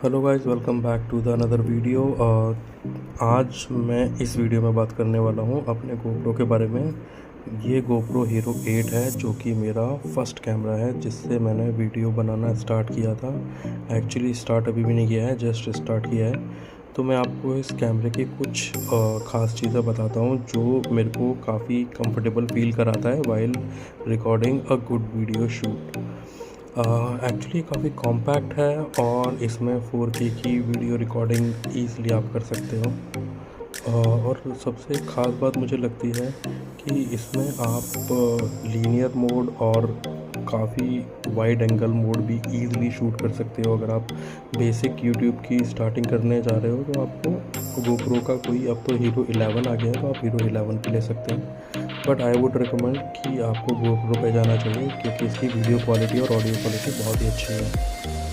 Hello guys, welcome back to the another video. आज मैं इस वीडियो में बात करने वाला हूँ अपने गोप्रो के बारे में। ये गोप्रो हीरो 8 है जो कि मेरा फर्स्ट कैमरा है जिससे मैंने वीडियो बनाना स्टार्ट किया था। एक्चुअली स्टार्ट अभी भी नहीं किया है, जस्ट स्टार्ट किया है। तो मैं आपको इस कैमरे की कुछ ख़ास चीज़ें बताता हूँ जो मेरे को काफ़ी कंफर्टेबल फील कराता है while recording a good video shoot. Actually काफ़ी कॉम्पैक्ट है और इसमें 4K की वीडियो रिकॉर्डिंग ईज़िली आप कर सकते हो। और सबसे ख़ास बात मुझे लगती है कि इसमें आप लीनियर मोड और काफ़ी वाइड एंगल मोड भी ईज़िली शूट कर सकते हो। अगर आप बेसिक यूट्यूब की स्टार्टिंग करने जा रहे हो तो आपको गोप्रो का कोई, अब तो हीरो 11 आ गया है तो आप हीरो 11 भी ले सकते हैं। बट आई वुड रिकमेंड कि आपको गोप्रो पे जाना चाहिए क्योंकि इसकी वीडियो क्वालिटी और ऑडियो क्वालिटी बहुत ही अच्छी है।